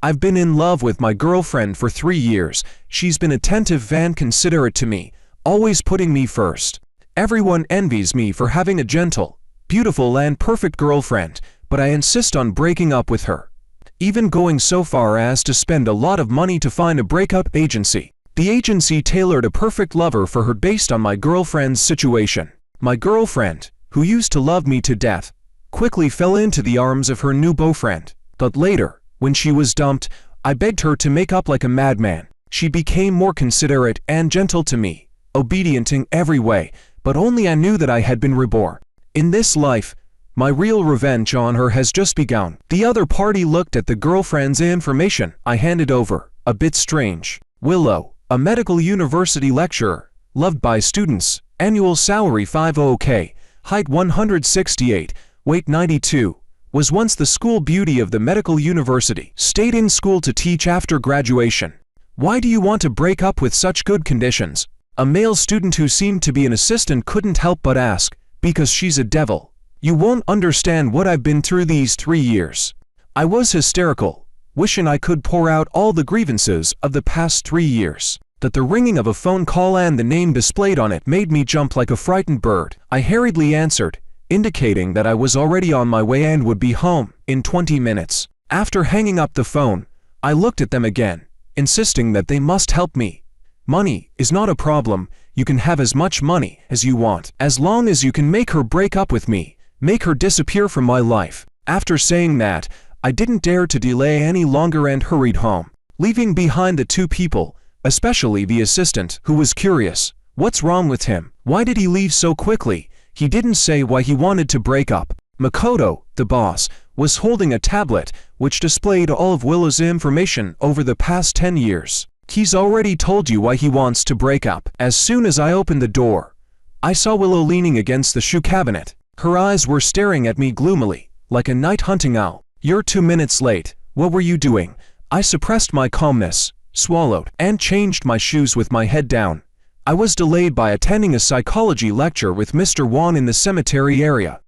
I've been in love with my girlfriend for 3 years. She's been attentive and considerate to me, always putting me first. Everyone envies me for having a gentle, beautiful and perfect girlfriend, but I insist on breaking up with her. Even going so far as to spend a lot of money to find a breakup agency. The agency tailored a perfect lover for her based on my girlfriend's situation. My girlfriend, who used to love me to death, quickly fell into the arms of her new boyfriend. But later, when she was dumped, I begged her to make up like a madman. She became more considerate and gentle to me, obedient in every way, but only I knew that I had been reborn. In this life, my real revenge on her has just begun. The other party looked at the girlfriend's information I handed over, a bit strange. Willow, a medical university lecturer, loved by students, annual salary $50K, height 168, weight 92, was once the school beauty of the medical university, stayed in school to teach after graduation. Why do you want to break up with such good conditions? A male student who seemed to be an assistant couldn't help but ask, because she's a devil. You won't understand what I've been through these 3 years. I was hysterical, wishing I could pour out all the grievances of the past 3 years. That the ringing of a phone call and the name displayed on it made me jump like a frightened bird. I hurriedly answered, indicating that I was already on my way and would be home in 20 minutes. After hanging up the phone, I looked at them again, insisting that they must help me. Money is not a problem. You can have as much money as you want, as long as you can make her break up with me, make her disappear from my life. After saying that, I didn't dare to delay any longer and hurried home, leaving behind the 2 people, especially the assistant, who was curious. What's wrong with him? Why did he leave so quickly? He didn't say why he wanted to break up. Makoto, the boss, was holding a tablet which displayed all of Willow's information over the past 10 years. He's already told you why he wants to break up. As soon as I opened the door, I saw Willow leaning against the shoe cabinet. Her eyes were staring at me gloomily, like a night hunting owl. You're 2 minutes late. What were you doing? I suppressed my calmness, swallowed, and changed my shoes with my head down. I was delayed by attending a psychology lecture with Mr. Wan in the cemetery area.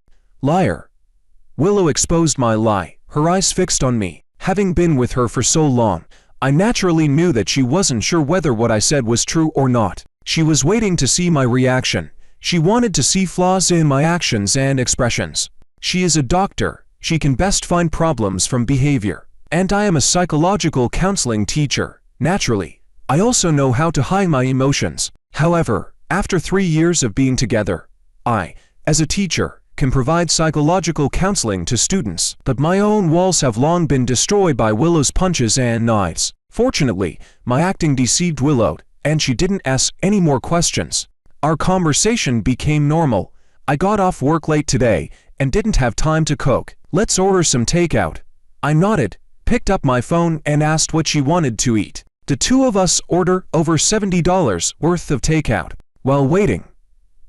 Liar. Willow exposed my lie, her eyes fixed on me. Having been with her for so long, I naturally knew that she wasn't sure whether what I said was true or not. She was waiting to see my reaction. She wanted to see flaws in my actions and expressions. She is a doctor. She can best find problems from behavior. And I am a psychological counseling teacher. Naturally, I also know how to hide my emotions. However, after 3 years of being together, I, as a teacher, can provide psychological counseling to students, but my own walls have long been destroyed by Willow's punches and knives. Fortunately, my acting deceived Willow, and she didn't ask any more questions. Our conversation became normal. I got off work late today and didn't have time to cook. Let's order some takeout. I nodded, picked up my phone and asked what she wanted to eat. The 2 of us ordered over $70 worth of takeout. While waiting,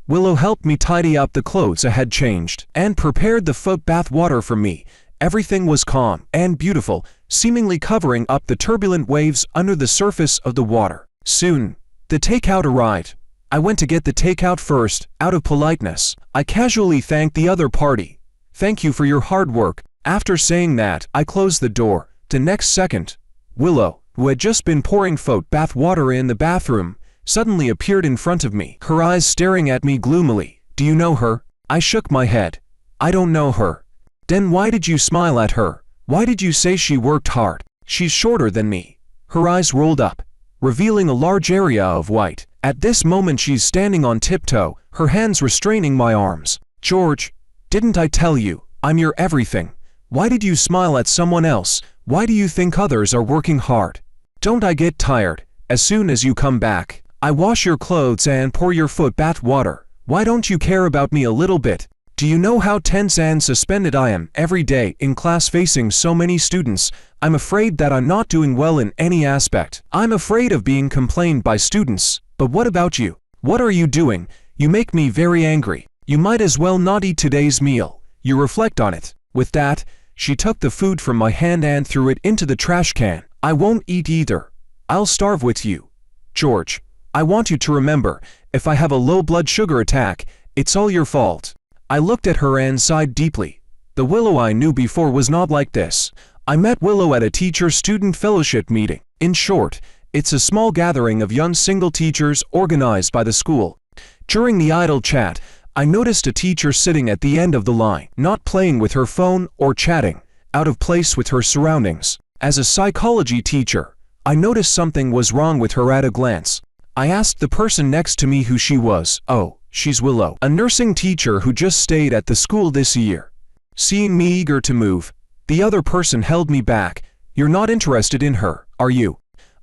Willow helped me tidy up the clothes I had changed and prepared the foot bath water for me. Everything was calm and beautiful, seemingly covering up the turbulent waves under the surface of the water. Soon, the takeout arrived. I went to get the takeout first, out of politeness. I casually thanked the other party. Thank you for your hard work. After saying that, I closed the door. The next second, Willow, who had just been pouring foot bath water in the bathroom, suddenly appeared in front of me, her eyes staring at me gloomily. Do you know her? I shook my head. I don't know her. Then why did you smile at her? Why did you say she worked hard? She's shorter than me. Her eyes rolled up, revealing a large area of white. At this moment she's standing on tiptoe, her hands restraining my arms. George, didn't I tell you, I'm your everything? Why did you smile at someone else? Why do you think others are working hard? Don't I get tired? As soon as you come back, I wash your clothes and pour your foot bath water. Why don't you care about me a little bit? Do you know how tense and suspended I am every day in class facing so many students? I'm afraid that I'm not doing well in any aspect. I'm afraid of being complained by students. But what about you? What are you doing? You make me very angry. You might as well not eat today's meal. You reflect on it. With that, she took the food from my hand and threw it into the trash can. I won't eat either. I'll starve with you. George, I want you to remember, if I have a low blood sugar attack, it's all your fault. I looked at her and sighed deeply. The Willow I knew before was not like this. I met Willow at a teacher-student fellowship meeting. In short, it's a small gathering of young single teachers organized by the school. During the idle chat, I noticed a teacher sitting at the end of the line, not playing with her phone or chatting, out of place with her surroundings. As a psychology teacher, I noticed something was wrong with her at a glance. I asked the person next to me who she was. "Oh, she's Willow, a nursing teacher who just stayed at the school this year." Seeing me eager to move, the other person held me back. "You're not interested in her, are you?"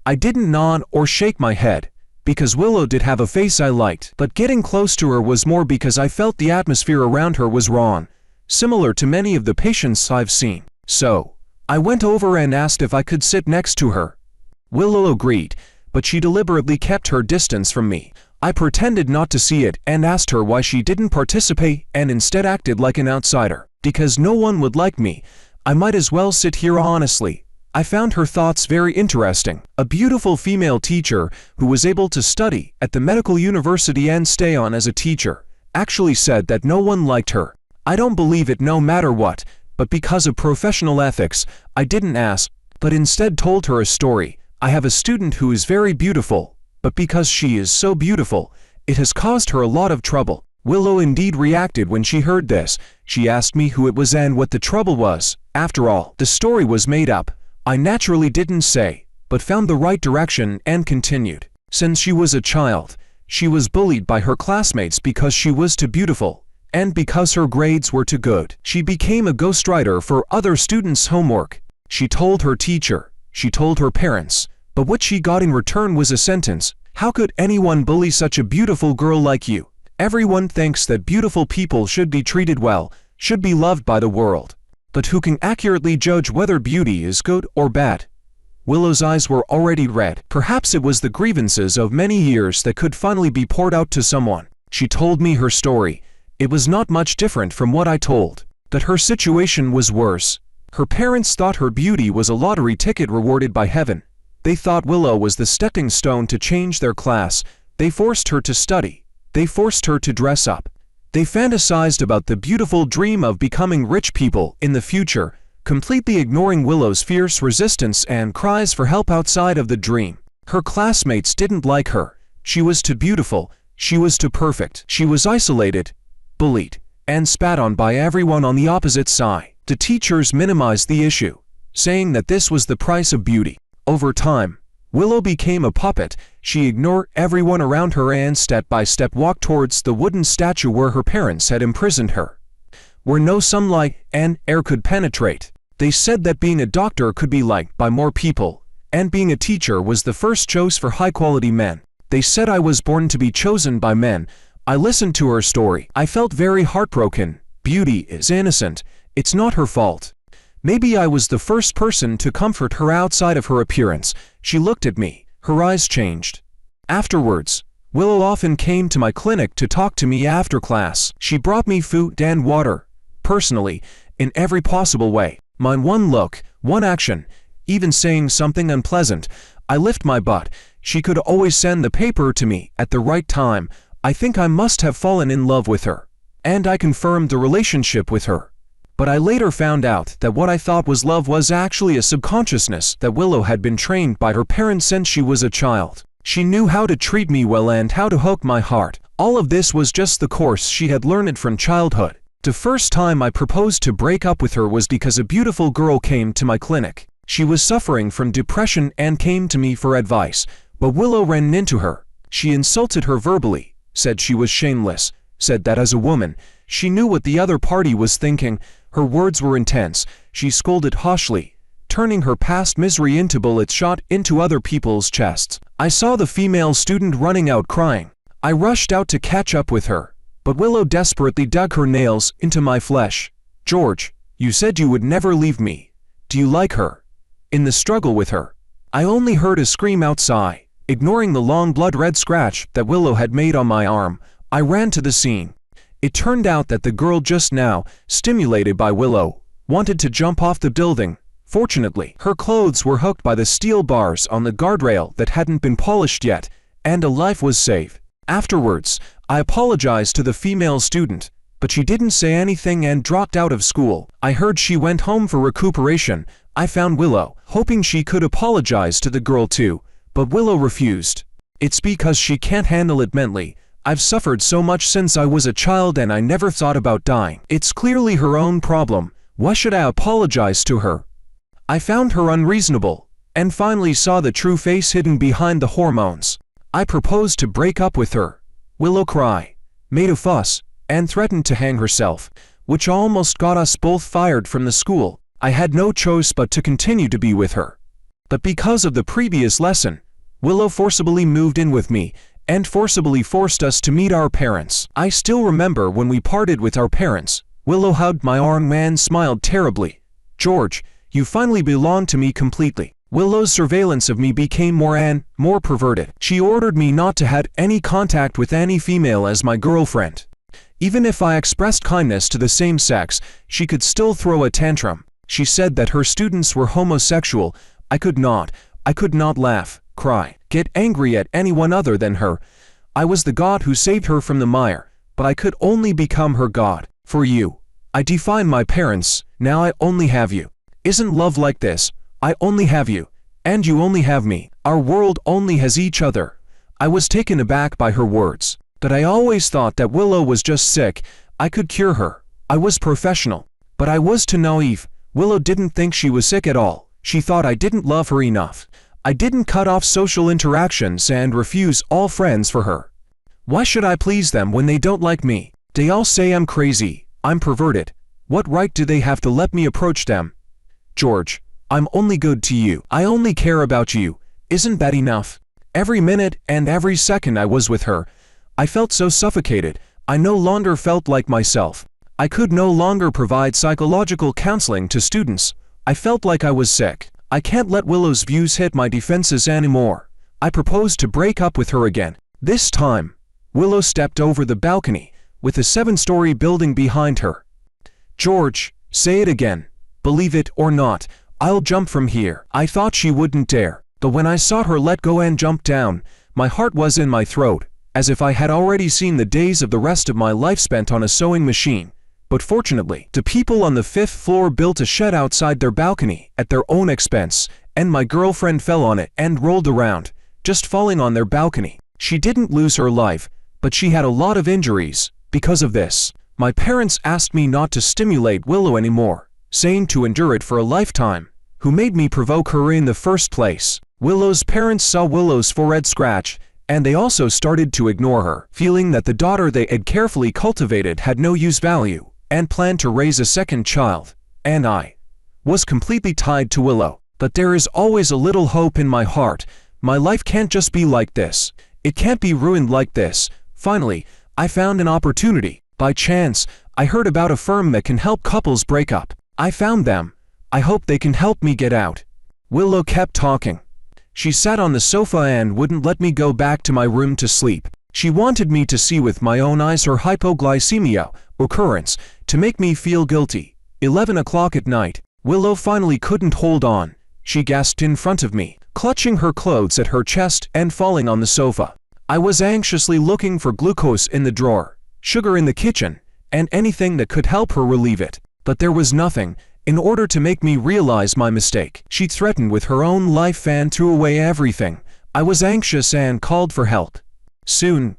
I didn't nod or shake my head, because Willow did have a face I liked, but getting close to her was more because I felt the atmosphere around her was wrong, similar to many of the patients I've seen. So, I went over and asked if I could sit next to her. Willow agreed, but she deliberately kept her distance from me. I pretended not to see it and asked her why she didn't participate and instead acted like an outsider. Because no one would like me, I might as well sit here honestly. I found her thoughts very interesting. A beautiful female teacher who was able to study at the medical university and stay on as a teacher actually said that no one liked her. I don't believe it no matter what, but because of professional ethics, I didn't ask, but instead told her a story. I have a student who is very beautiful, but because she is so beautiful, it has caused her a lot of trouble. Willow indeed reacted when she heard this. She asked me who it was and what the trouble was. After all, the story was made up. I naturally didn't say, but found the right direction and continued. Since she was a child, she was bullied by her classmates because she was too beautiful, and because her grades were too good. She became a ghostwriter for other students' homework. She told her teacher, she told her parents, but what she got in return was a sentence: "How could anyone bully such a beautiful girl like you?" Everyone thinks that beautiful people should be treated well, should be loved by the world. But who can accurately judge whether beauty is good or bad? Willow's eyes were already red. Perhaps it was the grievances of many years that could finally be poured out to someone. She told me her story. It was not much different from what I told, but her situation was worse. Her parents thought her beauty was a lottery ticket rewarded by heaven. They thought Willow was the stepping stone to change their class. They forced her to study. They forced her to dress up. They fantasized about the beautiful dream of becoming rich people in the future, completely ignoring Willow's fierce resistance and cries for help outside of the dream. Her classmates didn't like her. She was too beautiful. She was too perfect. She was isolated, bullied, and spat on by everyone on the opposite side. The teachers minimized the issue, saying that this was the price of beauty. Over time, Willow became a puppet. She ignored everyone around her and step by step walked towards the wooden statue where her parents had imprisoned her, where no sunlight and air could penetrate. They said that being a doctor could be liked by more people, and being a teacher was the first choice for high-quality men. They said I was born to be chosen by men. I listened to her story. I felt very heartbroken. Beauty is innocent. It's not her fault. Maybe I was the first person to comfort her outside of her appearance. She looked at me. Her eyes changed. Afterwards, Willow often came to my clinic to talk to me after class. She brought me food and water, personally, in every possible way. My one look, one action, even saying something unpleasant, I lift my butt. She could always send the paper to me at the right time. I think I must have fallen in love with her, and I confirmed the relationship with her. But I later found out that what I thought was love was actually a subconsciousness that Willow had been trained by her parents since she was a child. She knew how to treat me well and how to hook my heart. All of this was just the course she had learned from childhood. The first time I proposed to break up with her was because a beautiful girl came to my clinic. She was suffering from depression and came to me for advice, but Willow ran into her. She insulted her verbally, said she was shameless, said that as a woman, she knew what the other party was thinking. Her words were intense. She scolded harshly, turning her past misery into bullets shot into other people's chests. I saw the female student running out crying. I rushed out to catch up with her, but Willow desperately dug her nails into my flesh. "George, you said you would never leave me. Do you like her?" In the struggle with her, I only heard a scream outside. Ignoring the long blood-red scratch that Willow had made on my arm, I ran to the scene. It turned out that the girl just now, stimulated by Willow, wanted to jump off the building. Fortunately, her clothes were hooked by the steel bars on the guardrail that hadn't been polished yet, and a life was saved. Afterwards, I apologized to the female student, but she didn't say anything and dropped out of school. I heard she went home for recuperation. I found Willow, hoping she could apologize to the girl too, but Willow refused. It's because she can't handle it mentally. I've suffered so much since I was a child and I never thought about dying. It's clearly her own problem. Why should I apologize to her? I found her unreasonable, and finally saw the true face hidden behind the hormones. I proposed to break up with her. Willow cried, made a fuss, and threatened to hang herself, which almost got us both fired from the school. I had no choice but to continue to be with her. But because of the previous lesson, Willow forcibly moved in with me and forcibly forced us to meet our parents. I still remember when we parted with our parents. Willow hugged my arm and smiled terribly. George, you finally belong to me completely. Willow's surveillance of me became more and more perverted. She ordered me not to have any contact with any female as my girlfriend. Even if I expressed kindness to the same sex, she could still throw a tantrum. She said that her students were homosexual. I could not laugh, cry, get angry at anyone other than her. I was the god who saved her from the mire, but I could only become her god. For you, I defied my parents, now I only have you. Isn't love like this? I only have you, and you only have me. Our world only has each other. I was taken aback by her words, but I always thought that Willow was just sick. I could cure her. I was professional, but I was too naive. Willow didn't think she was sick at all. She thought I didn't love her enough. I didn't cut off social interactions and refuse all friends for her. Why should I please them when they don't like me? They all say I'm crazy, I'm perverted. What right do they have to let me approach them? George, I'm only good to you. I only care about you. Isn't that enough? Every minute and every second I was with her, I felt so suffocated. I no longer felt like myself. I could no longer provide psychological counseling to students. I felt like I was sick. I can't let Willow's views hit my defenses anymore. I proposed to break up with her again. This time, Willow stepped over the balcony, with a 7-story building behind her. George, say it again. Believe it or not, I'll jump from here. I thought she wouldn't dare, but when I saw her let go and jump down, my heart was in my throat, as if I had already seen the days of the rest of my life spent on a sewing machine. But fortunately, the people on the 5th floor built a shed outside their balcony at their own expense, and my girlfriend fell on it and rolled around, just falling on their balcony. She didn't lose her life, but she had a lot of injuries. Because of this, my parents asked me not to stimulate Willow anymore, saying to endure it for a lifetime. Who made me provoke her in the first place? Willow's parents saw Willow's forehead scratch, and they also started to ignore her, feeling that the daughter they had carefully cultivated had no use value, and planned to raise a second child. And I was completely tied to Willow. But there is always a little hope in my heart. My life can't just be like this. It can't be ruined like this. Finally, I found an opportunity. By chance, I heard about a firm that can help couples break up. I found them. I hope they can help me get out. Willow kept talking. She sat on the sofa and wouldn't let me go back to my room to sleep. She wanted me to see with my own eyes her hypoglycemia occurrence to make me feel guilty. 11 o'clock at night, Willow finally couldn't hold on. She gasped in front of me, clutching her clothes at her chest and falling on the sofa. I was anxiously looking for glucose in the drawer, sugar in the kitchen, and anything that could help her relieve it. But there was nothing. In order to make me realize my mistake, she threatened with her own life and threw away everything. I was anxious and called for help. Soon,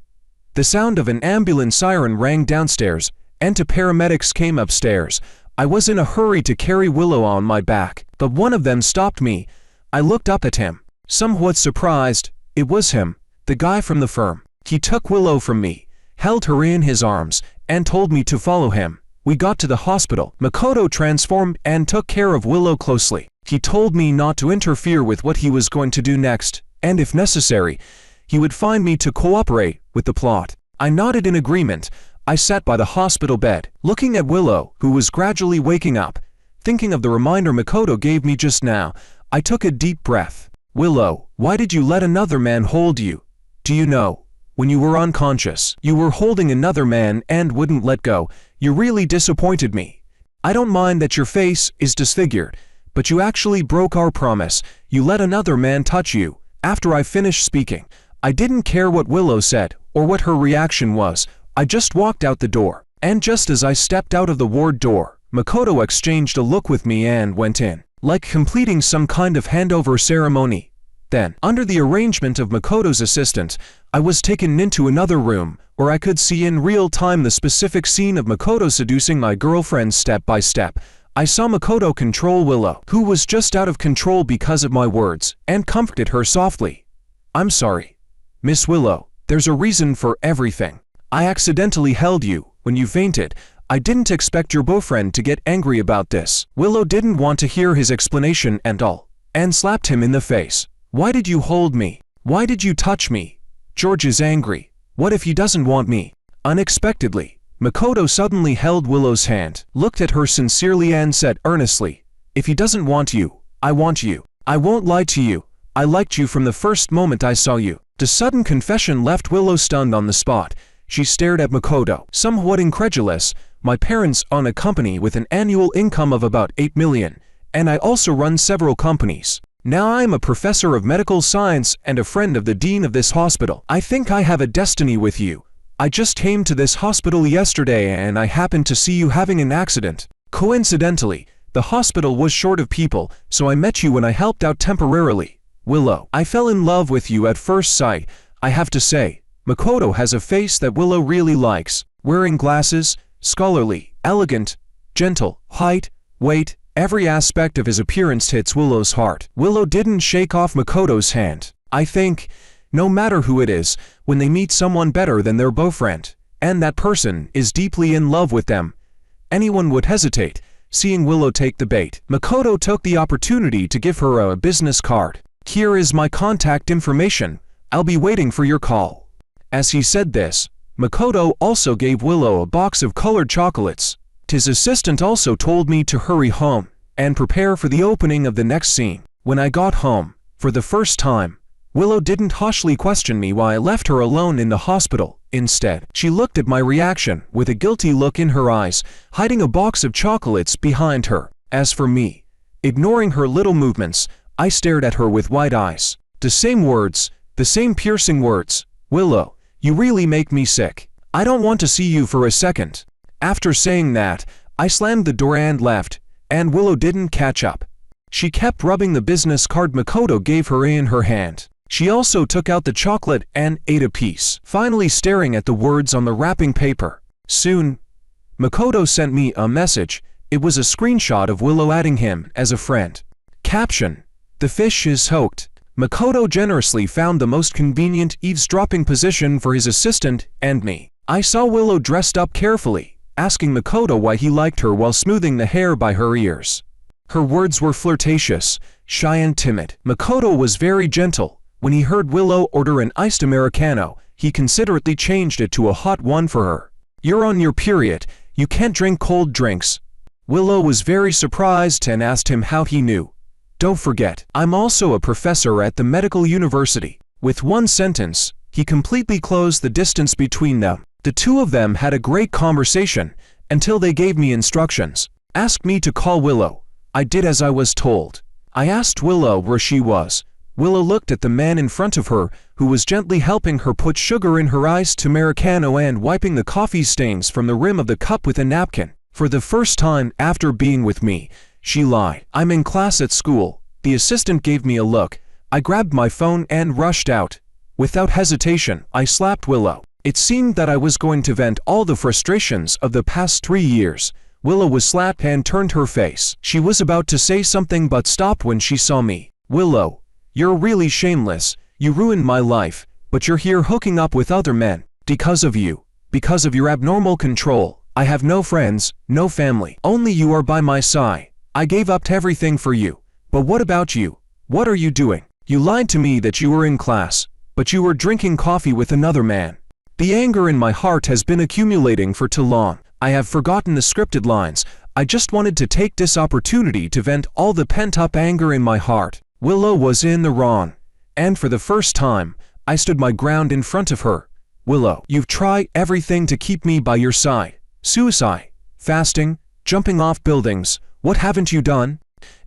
the sound of an ambulance siren rang downstairs, and two paramedics came upstairs. I was in a hurry to carry Willow on my back, but one of them stopped me. I looked up at him, somewhat surprised. It was him, the guy from the firm. He took Willow from me, held her in his arms, and told me to follow him. We got to the hospital. Makoto transformed and took care of Willow closely. He told me not to interfere with what he was going to do next, and if necessary, he would find me to cooperate with the plot. I nodded in agreement. I sat by the hospital bed, looking at Willow, who was gradually waking up. Thinking of the reminder Makoto gave me just now, I took a deep breath. Willow, why did you let another man hold you? Do you know, when you were unconscious, you were holding another man and wouldn't let go. You really disappointed me. I don't mind that your face is disfigured, but you actually broke our promise. You let another man touch you. After I finished speaking, I didn't care what Willow said or what her reaction was. I just walked out the door, and just as I stepped out of the ward door, Makoto exchanged a look with me and went in. like completing some kind of handover ceremony. Then, under the arrangement of Makoto's assistant, I was taken into another room, where I could see in real time the specific scene of Makoto seducing my girlfriend step by step. I saw Makoto control Willow, who was just out of control because of my words, and comforted her softly. "I'm sorry, Miss Willow, there's a reason for everything. I accidentally held you when you fainted. I didn't expect your boyfriend to get angry about this." Willow didn't want to hear his explanation and all, and slapped him in the face. "Why did you hold me? Why did you touch me? George is angry. What if he doesn't want me?" Unexpectedly, Makoto suddenly held Willow's hand, looked at her sincerely and said earnestly, "If he doesn't want you, I want you. I won't lie to you. I liked you from the first moment I saw you." The sudden confession left Willow stunned on the spot. She stared at Makoto, somewhat incredulous. "My parents own a company with an annual income of about 8 million, and I also run several companies. Now I am a professor of medical science and a friend of the dean of this hospital. I think I have a destiny with you. I just came to this hospital yesterday and I happened to see you having an accident. Coincidentally, the hospital was short of people, so I met you when I helped out temporarily. Willow, I fell in love with you at first sight. I have to say, Makoto has a face that Willow really likes. Wearing glasses, scholarly, elegant, gentle, height, weight, every aspect of his appearance hits Willow's heart." Willow didn't shake off Makoto's hand. "I think, no matter who it is, when they meet someone better than their boyfriend, and that person is deeply in love with them, anyone would hesitate." Seeing Willow take the bait, Makoto took the opportunity to give her a business card. "Here is my contact information. I'll be waiting for your call." As he said this, Makoto also gave Willow a box of colored chocolates. His assistant also told me to hurry home and prepare for the opening of the next scene. When I got home, for the first time, Willow didn't harshly question me why I left her alone in the hospital. Instead, she looked at my reaction with a guilty look in her eyes, hiding a box of chocolates behind her. As for me, ignoring her little movements, I stared at her with wide eyes. The same words, the same piercing words. "Willow, you really make me sick. I don't want to see you for a second." After saying that, I slammed the door and left, and Willow didn't catch up. She kept rubbing the business card Makoto gave her in her hand. She also took out the chocolate and ate a piece, finally staring at the words on the wrapping paper. Soon, Makoto sent me a message. It was a screenshot of Willow adding him as a friend. Caption: "The fish is hooked." Makoto generously found the most convenient eavesdropping position for his assistant and me. I saw Willow dressed up carefully, asking Makoto why he liked her while smoothing the hair by her ears. Her words were flirtatious, shy and timid. Makoto was very gentle. When he heard Willow order an iced Americano, he considerately changed it to a hot one for her. "You're on your period. You can't drink cold drinks." Willow was very surprised and asked him how he knew. "Don't forget, I'm also a professor at the medical university." With one sentence, he completely closed the distance between them. The two of them had a great conversation until they gave me instructions. Asked me to call Willow. I did as I was told. I asked Willow where she was. Willow looked at the man in front of her, who was gently helping her put sugar in her iced Americano and wiping the coffee stains from the rim of the cup with a napkin. For the first time after being with me, she lied. "I'm in class at school." The assistant gave me a look. I grabbed my phone and rushed out. Without hesitation, I slapped Willow. It seemed that I was going to vent all the frustrations of the past 3 years. Willow was slapped and turned her face. She was about to say something but stopped when she saw me. "Willow, you're really shameless. You ruined my life, but you're here hooking up with other men. Because of you. Because of your abnormal control. I have no friends, no family. Only you are by my side. I gave up everything for you. But what about you? What are you doing? You lied to me that you were in class, but you were drinking coffee with another man." The anger in my heart has been accumulating for too long. I have forgotten the scripted lines. I just wanted to take this opportunity to vent all the pent-up anger in my heart. Willow was in the wrong, and for the first time, I stood my ground in front of her. "Willow, you've tried everything to keep me by your side. Suicide, fasting, jumping off buildings. What haven't you done?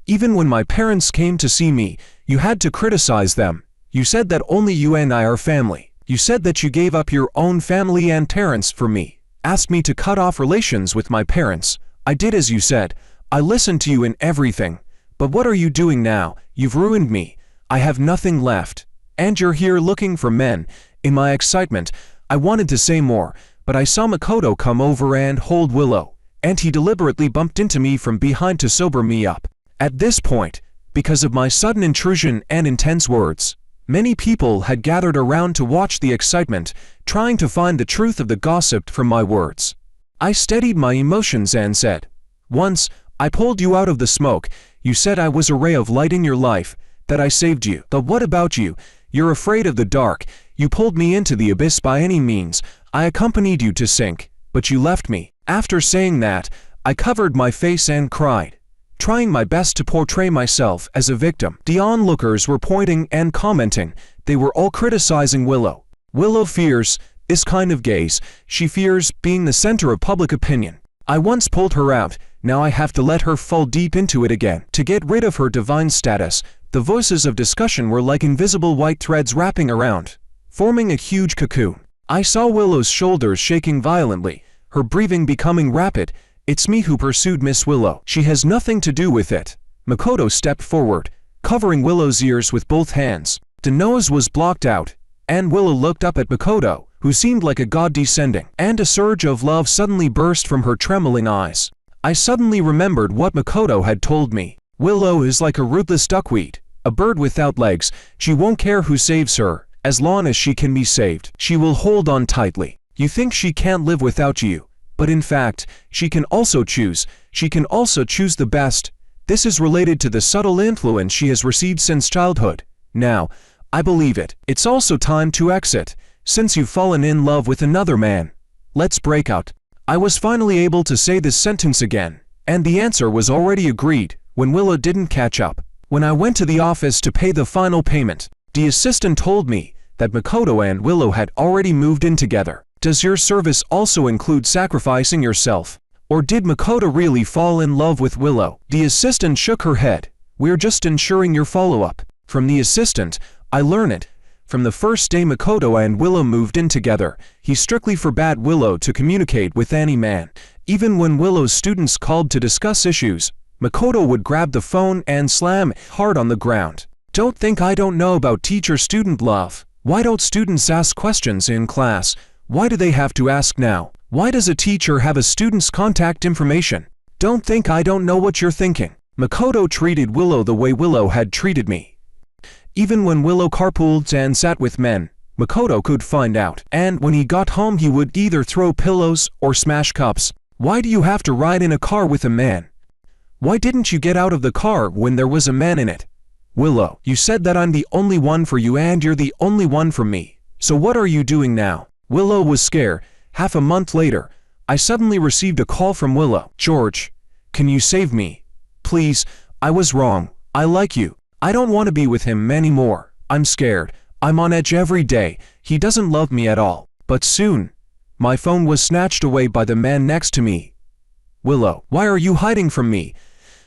Even when my parents came to see me, you had to criticize them. You said that only you and I are family. You said that you gave up your own family and parents for me. Asked me to cut off relations with my parents. I did as you said. I listened to you in everything. But what are you doing now? You've ruined me. I have nothing left. And you're here looking for men. In my excitement, I wanted to say more, but I saw Makoto come over and hold Willow, and he deliberately bumped into me from behind to sober me up. At this point, because of my sudden intrusion and intense words, many people had gathered around to watch the excitement, trying to find the truth of the gossip from my words. I steadied my emotions and said, "Once, I pulled you out of the smoke. You said I was a ray of light in your life, that I saved you. But what about you? You're afraid of the dark. You pulled me into the abyss by any means. I accompanied you to sink, but you left me." After saying that, I covered my face and cried, trying my best to portray myself as a victim. The onlookers were pointing and commenting. They were all criticizing Willow. Willow fears this kind of gaze. She fears being the center of public opinion. I once pulled her out. Now I have to let her fall deep into it again. To get rid of her divine status, the voices of discussion were like invisible white threads wrapping around, forming a huge cocoon. I saw Willow's shoulders shaking violently, her breathing becoming rapid. "It's me who pursued Miss Willow. She has nothing to do with it." Makoto stepped forward, covering Willow's ears with both hands. The nose was blocked out, and Willow looked up at Makoto, who seemed like a god descending, and a surge of love suddenly burst from her trembling eyes. I suddenly remembered what Makoto had told me. Willow is like a rootless duckweed, a bird without legs. She won't care who saves her, as long as she can be saved. She will hold on tightly. You think she can't live without you, but in fact, she can also choose. She can also choose the best. This is related to the subtle influence she has received since childhood. Now, I believe it. It's also time to exit. Since you've fallen in love with another man, let's break out. I was finally able to say this sentence again, and the answer was already agreed when Willow didn't catch up. When I went to the office to pay the final payment, the assistant told me that Makoto and Willow had already moved in together. Does your service also include sacrificing yourself? Or did Makoto really fall in love with Willow? The assistant shook her head. We're just ensuring your follow-up. From the assistant, I learned it. From the first day Makoto and Willow moved in together, he strictly forbade Willow to communicate with any man. Even when Willow's students called to discuss issues, Makoto would grab the phone and slam hard on the ground. Don't think I don't know about teacher-student love. Why don't students ask questions in class? Why do they have to ask now? Why does a teacher have a student's contact information? Don't think I don't know what you're thinking. Makoto treated Willow the way Willow had treated me. Even when Willow carpooled and sat with men, Makoto could find out. And when he got home he would either throw pillows or smash cups. Why do you have to ride in a car with a man? Why didn't you get out of the car when there was a man in it? Willow, you said that I'm the only one for you and you're the only one for me. So what are you doing now? Willow was scared. Half a month later, I suddenly received a call from Willow. George, can you save me? Please, I was wrong. I like you. I don't want to be with him anymore. I'm scared. I'm on edge every day. He doesn't love me at all. But soon, my phone was snatched away by the man next to me. Willow, why are you hiding from me?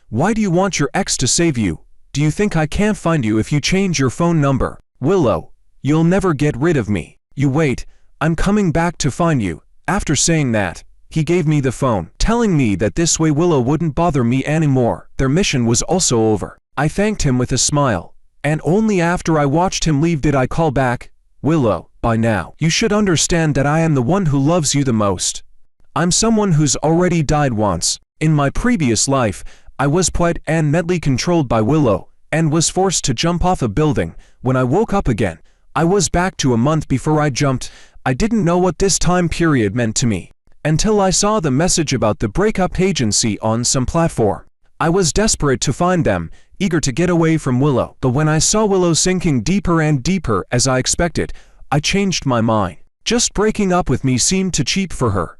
Why do you want your ex to save you? Do you think I can't find you if you change your phone number? Willow, you'll never get rid of me. You wait, I'm coming back to find you. After saying that, he gave me the phone, telling me that this way Willow wouldn't bother me anymore. Their mission was also over. I thanked him with a smile, and only after I watched him leave did I call back. Willow, by now, you should understand that I am the one who loves you the most. I'm someone who's already died once. In my previous life, I was quite and mentally controlled by Willow, and was forced to jump off a building. When I woke up again, I was back to a month before I jumped. I didn't know what this time period meant to me, until I saw the message about the breakup agency on some platform. I was desperate to find them, eager to get away from Willow. But when I saw Willow sinking deeper and deeper as I expected, I changed my mind. Just breaking up with me seemed too cheap for her.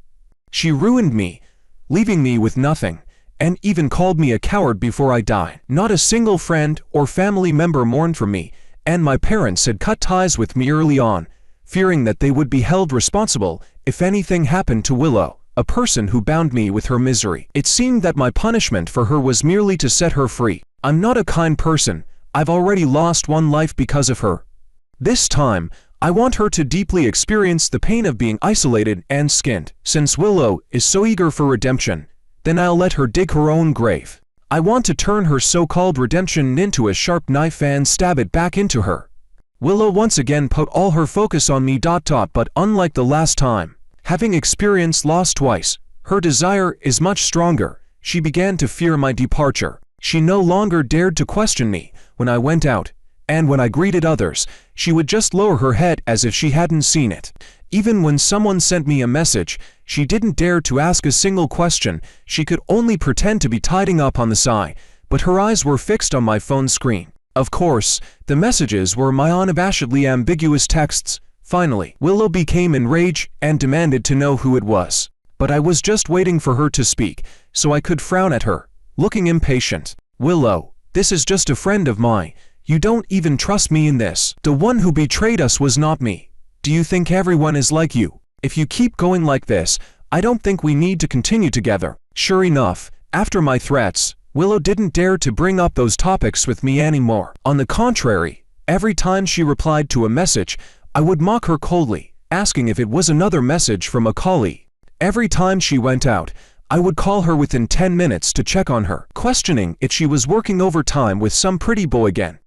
She ruined me, leaving me with nothing, and even called me a coward before I died. Not a single friend or family member mourned for me, and my parents had cut ties with me early on, fearing that they would be held responsible if anything happened to Willow, a person who bound me with her misery. It seemed that my punishment for her was merely to set her free. I'm not a kind person. I've already lost one life because of her. This time, I want her to deeply experience the pain of being isolated and skinned. Since Willow is so eager for redemption, then I'll let her dig her own grave. I want to turn her so-called redemption into a sharp knife and stab it back into her. Willow once again put all her focus on me. But unlike the last time, having experienced loss twice, her desire is much stronger. She began to fear my departure. She no longer dared to question me when I went out, and when I greeted others, she would just lower her head as if she hadn't seen it. Even when someone sent me a message, she didn't dare to ask a single question. She could only pretend to be tidying up on the side, but her eyes were fixed on my phone screen. Of course, the messages were my unabashedly ambiguous texts. Finally, Willow became enraged and demanded to know who it was. But I was just waiting for her to speak, so I could frown at her, looking impatient. Willow, this is just a friend of mine. You don't even trust me in this. The one who betrayed us was not me. Do you think everyone is like you? If you keep going like this, I don't think we need to continue together. Sure enough, after my threats, Willow didn't dare to bring up those topics with me anymore. On the contrary, every time she replied to a message, I would mock her coldly, asking if it was another message from a colleague. Every time she went out, I would call her within 10 minutes to check on her, questioning if she was working overtime with some pretty boy again.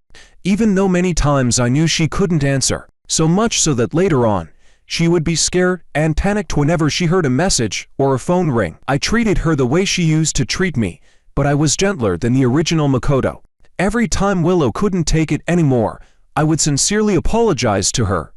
Even though many times I knew she couldn't answer, so much so that later on, she would be scared and panicked whenever she heard a message or a phone ring. I treated her the way she used to treat me, but I was gentler than the original Makoto. Every time Willow couldn't take it anymore, I would sincerely apologize to her.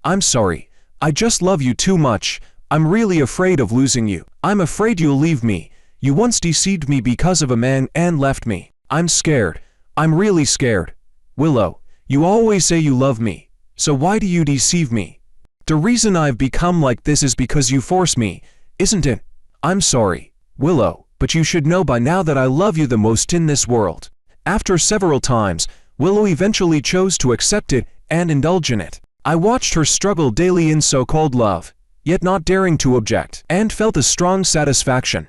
I'm sorry, I just love you too much. I'm really afraid of losing you. I'm afraid you'll leave me. You once deceived me because of a man and left me. I'm scared. I'm really scared. Willow, you always say you love me, so why do you deceive me? The reason I've become like this is because you force me, isn't it? I'm sorry, Willow, but you should know by now that I love you the most in this world. After several times, Willow eventually chose to accept it and indulge in it. I watched her struggle daily in so-called love, yet not daring to object, and felt a strong satisfaction.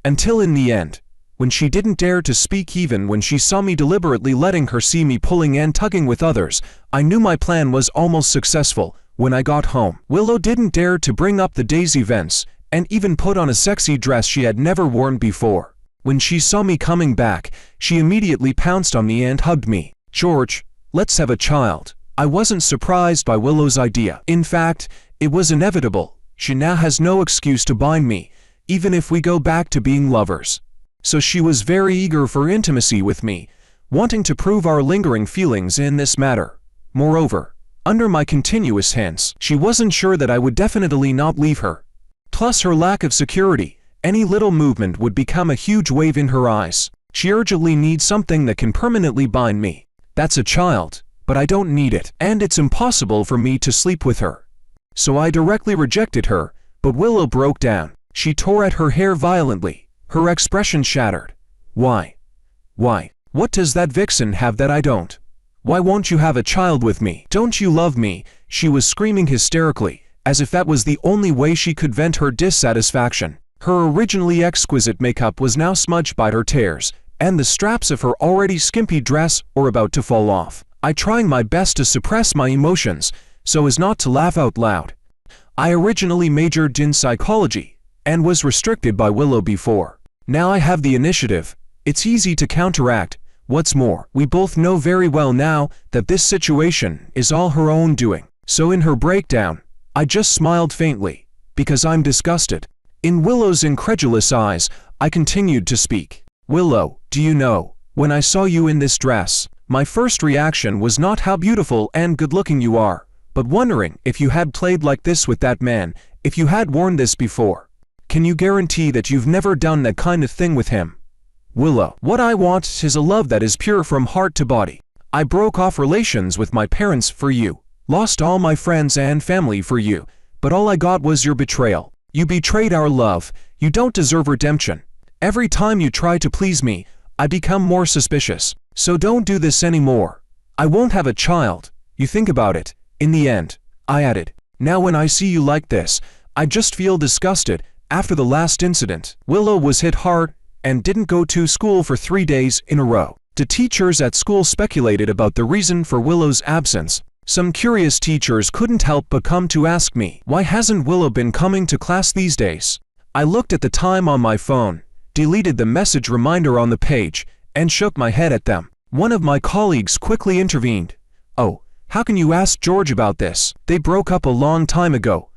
Until in the end, when she didn't dare to speak even when she saw me deliberately letting her see me pulling and tugging with others, I knew my plan was almost successful. When I got home, Willow didn't dare to bring up the day's events, and even put on a sexy dress she had never worn before. When she saw me coming back, she immediately pounced on me and hugged me. George, let's have a child. I wasn't surprised by Willow's idea. In fact, it was inevitable. She now has no excuse to bind me, even if we go back to being lovers. So she was very eager for intimacy with me, wanting to prove our lingering feelings in this matter. Moreover, under my continuous hints, she wasn't sure that I would definitely not leave her. Plus her lack of security, any little movement would become a huge wave in her eyes. She urgently needs something that can permanently bind me. That's a child, but I don't need it, and it's impossible for me to sleep with her. So I directly rejected her, but Willow broke down. She tore at her hair violently. Her expression shattered. Why? Why? What does that vixen have that I don't? Why won't you have a child with me? Don't you love me? She was screaming hysterically, as if that was the only way she could vent her dissatisfaction. Her originally exquisite makeup was now smudged by her tears, and the straps of her already skimpy dress were about to fall off. I tried my best to suppress my emotions, so as not to laugh out loud. I originally majored in psychology, and was restricted by Willow before. Now I have the initiative. It's easy to counteract. What's more, we both know very well now that this situation is all her own doing. So in her breakdown, I just smiled faintly, because I'm disgusted. In Willow's incredulous eyes, I continued to speak. Willow, do you know, when I saw you in this dress, my first reaction was not how beautiful and good-looking you are, but wondering if you had played like this with that man, if you had worn this before. Can you guarantee that you've never done that kind of thing with him? Willow, what I want is a love that is pure from heart to body. I broke off relations with my parents for you, lost all my friends and family for you, but all I got was your betrayal. You betrayed our love. You don't deserve redemption. Every time you try to please me, I become more suspicious. So don't do this anymore. I won't have a child. You think about it. In the end, I added, now when I see you like this, I just feel disgusted. After the last incident, Willow was hit hard and didn't go to school for 3 days in a row. The teachers at school speculated about the reason for Willow's absence. Some curious teachers couldn't help but come to ask me, why hasn't Willow been coming to class these days? I looked at the time on my phone, deleted the message reminder on the page, and shook my head at them. One of my colleagues quickly intervened. "Oh, how can you ask George about this? They broke up a long time ago."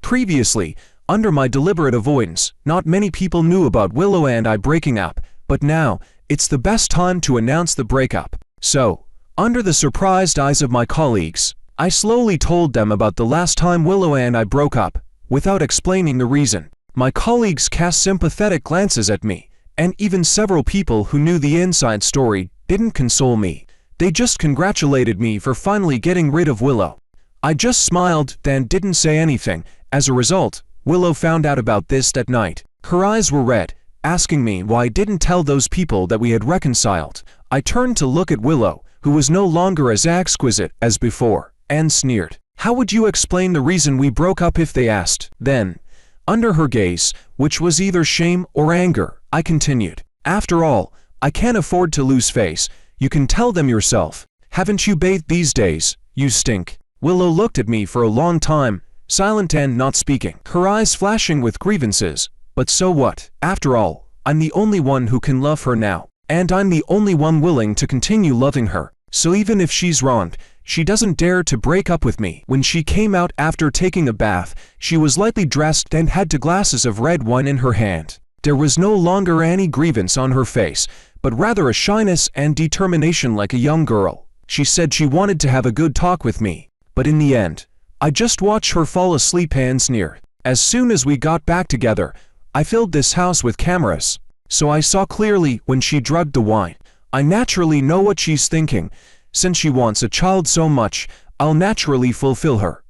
Previously, under my deliberate avoidance, not many people knew about Willow and I breaking up, but now, it's the best time to announce the breakup. So, under the surprised eyes of my colleagues, I slowly told them about the last time Willow and I broke up, without explaining the reason. My colleagues cast sympathetic glances at me, and even several people who knew the inside story didn't console me. They just congratulated me for finally getting rid of Willow. I just smiled, then didn't say anything. As a result, Willow found out about this that night. Her eyes were red, asking me why I didn't tell those people that we had reconciled. I turned to look at Willow, who was no longer as exquisite as before, and sneered. "How would you explain the reason we broke up if they asked?" Then, under her gaze, which was either shame or anger, I continued. "After all, I can't afford to lose face. You can tell them yourself. Haven't you bathed these days? You stink." Willow looked at me for a long time, silent and not speaking, her eyes flashing with grievances. But so what? After all, I'm the only one who can love her now, and I'm the only one willing to continue loving her. So even if she's wronged, she doesn't dare to break up with me. When she came out after taking a bath, she was lightly dressed and had 2 glasses of red wine in her hand. There was no longer any grievance on her face, but rather a shyness and determination like a young girl. She said she wanted to have a good talk with me, but in the end, I just watched her fall asleep and sneer. As soon as we got back together, I filled this house with cameras, so I saw clearly when she drugged the wine. I naturally know what she's thinking. Since she wants a child so much, I'll naturally fulfill her.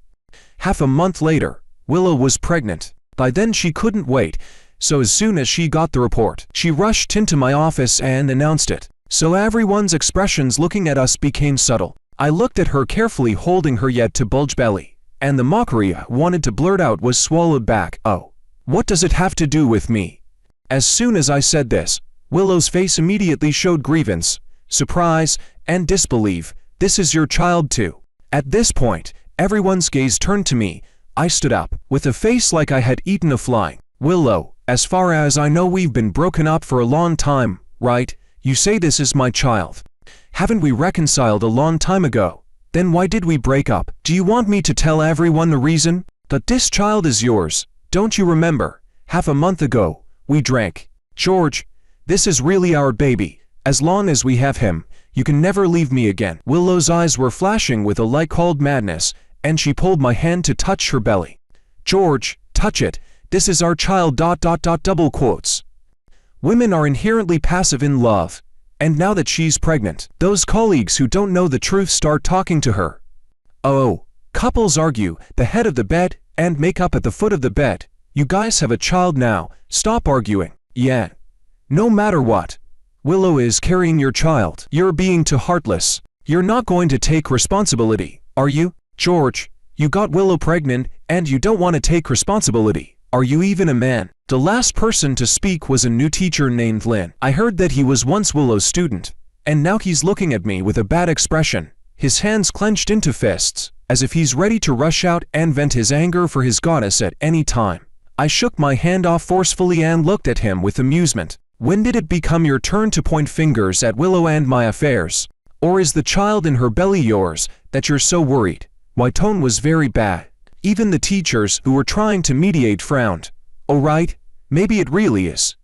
Half a month later, Willow was pregnant. By then she couldn't wait, so as soon as she got the report, she rushed into my office and announced it. So everyone's expressions looking at us became subtle. I looked at her carefully, holding her yet to bulge belly, and the mockery I wanted to blurt out was swallowed back. "Oh, what does it have to do with me?" As soon as I said this, Willow's face immediately showed grievance, surprise, and disbelief. "This is your child too." At this point, everyone's gaze turned to me. I stood up, with a face like I had eaten a fly. "Willow, as far as I know we've been broken up for a long time, right? You say this is my child. Haven't we reconciled a long time ago? Then why did we break up? Do you want me to tell everyone the reason? That this child is yours. Don't you remember? Half a month ago, we drank. George, this is really our baby. As long as we have him, you can never leave me again." Willow's eyes were flashing with a light called madness, and she pulled my hand to touch her belly. "George, touch it. This is our child. ... double quotes. Women are inherently passive in love. And now that she's pregnant, those colleagues who don't know the truth start talking to her. "Oh, couples argue the head of the bed and make up at the foot of the bed. You guys have a child now, stop arguing." "Yeah. No matter what, Willow is carrying your child. You're being too heartless. You're not going to take responsibility, are you? George, you got Willow pregnant and you don't want to take responsibility. Are you even a man?" The last person to speak was a new teacher named Lynn. I heard that he was once Willow's student, and now he's looking at me with a bad expression, his hands clenched into fists, as if he's ready to rush out and vent his anger for his goddess at any time. I shook my hand off forcefully and looked at him with amusement. "When did it become your turn to point fingers at Willow and my affairs? Or is the child in her belly yours, that you're so worried?" My tone was very bad. Even the teachers who were trying to mediate frowned. "Oh right, maybe it really is."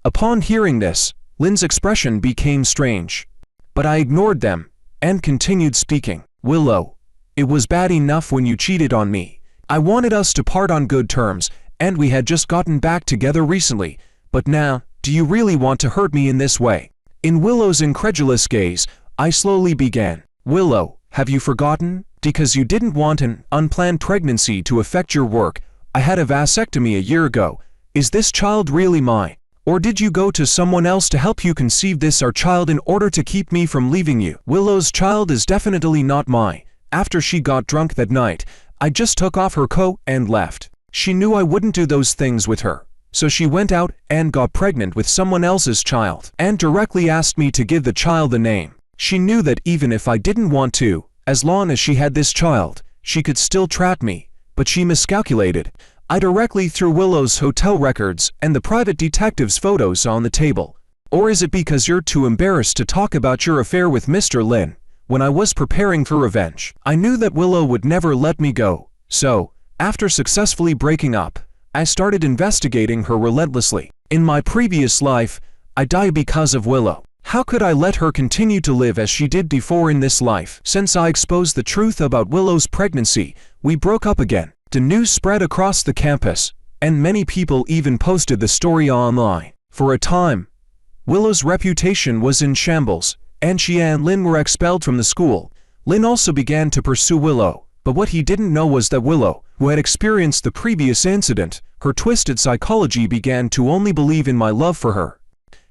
Upon hearing this, Lynn's expression became strange. But I ignored them, and continued speaking. "Willow, it was bad enough when you cheated on me. I wanted us to part on good terms, and we had just gotten back together recently, but now, do you really want to hurt me in this way?" In Willow's incredulous gaze, I slowly began. "Willow, have you forgotten? Because you didn't want an unplanned pregnancy to affect your work, I had a vasectomy a year ago. Is this child really mine? Or did you go to someone else to help you conceive this our child in order to keep me from leaving you?" Willow's child is definitely not mine. After she got drunk that night, I just took off her coat and left. She knew I wouldn't do those things with her, so she went out and got pregnant with someone else's child, and directly asked me to give the child a name. She knew that even if I didn't want to, as long as she had this child, she could still trap me, but she miscalculated. I directly threw Willow's hotel records and the private detective's photos on the table. Or is it because you're too embarrassed to talk about your affair with Mr. Lin? When I was preparing for revenge, I knew that Willow would never let me go. So, after successfully breaking up, I started investigating her relentlessly. In my previous life, I died because of Willow. How could I let her continue to live as she did before in this life? Since I exposed the truth about Willow's pregnancy, we broke up again. The news spread across the campus, and many people even posted the story online. For a time, Willow's reputation was in shambles, and she and Lin were expelled from the school. Lin also began to pursue Willow, but what he didn't know was that Willow, who had experienced the previous incident, her twisted psychology began to only believe in my love for her.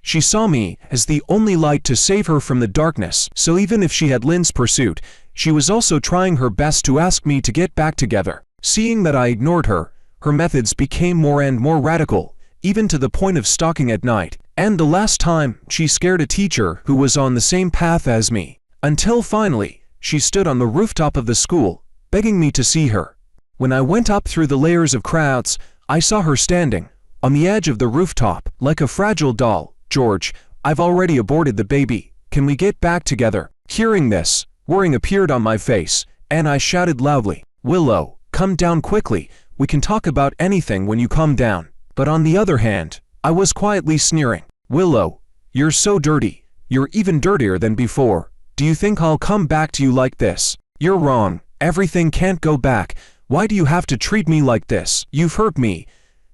She saw me as the only light to save her from the darkness, so even if she had Lin's pursuit, she was also trying her best to ask me to get back together. Seeing that I ignored her, her methods became more and more radical, even to the point of stalking at night. And the last time, she scared a teacher who was on the same path as me. Until finally, she stood on the rooftop of the school, begging me to see her. When I went up through the layers of crowds, I saw her standing on the edge of the rooftop, like a fragile doll. "George, I've already aborted the baby. Can we get back together?" Hearing this, worrying appeared on my face, and I shouted loudly, "Willow, come down quickly. We can talk about anything when you come down." But on the other hand, I was quietly sneering. "Willow, you're so dirty. You're even dirtier than before. Do you think I'll come back to you like this? You're wrong. Everything can't go back. Why do you have to treat me like this? You've hurt me,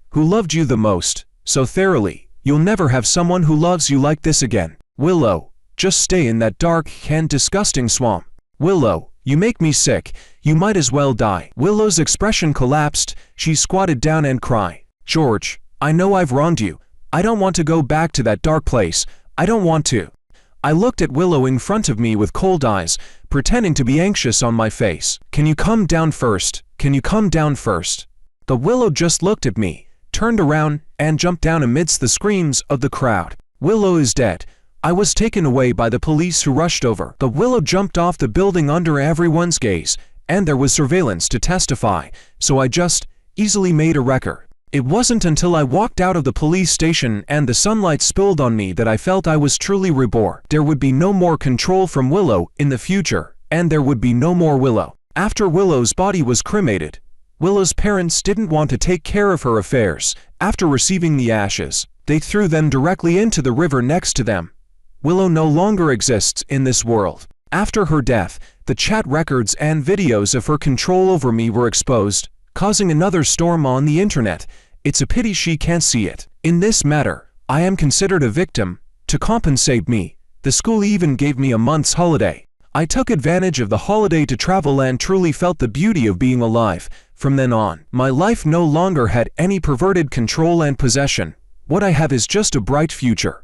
who loved you the most, so thoroughly. You'll never have someone who loves you like this again. Willow, just stay in that dark and disgusting swamp. Willow, you make me sick. You might as well die." Willow's expression collapsed. She squatted down and cried, "George, I know I've wronged you. I don't want to go back to that dark place. I don't want to." I looked at Willow in front of me with cold eyes, pretending to be anxious on my face. "Can you come down first? Can you come down first?" The Willow just looked at me, turned around, and jumped down amidst the screams of the crowd. "Willow is dead." I was taken away by the police who rushed over. The Willow jumped off the building under everyone's gaze, and there was surveillance to testify, so I just easily made a record. It wasn't until I walked out of the police station and the sunlight spilled on me that I felt I was truly reborn. There would be no more control from Willow in the future, and there would be no more Willow. After Willow's body was cremated, Willow's parents didn't want to take care of her affairs. After receiving the ashes, they threw them directly into the river next to them. Willow no longer exists in this world. After her death, the chat records and videos of her control over me were exposed, causing another storm on the internet. It's a pity she can't see it. In this matter, I am considered a victim. To compensate me, the school even gave me a month's holiday. I took advantage of the holiday to travel and truly felt the beauty of being alive. From then on, my life no longer had any perverted control and possession. What I have is just a bright future.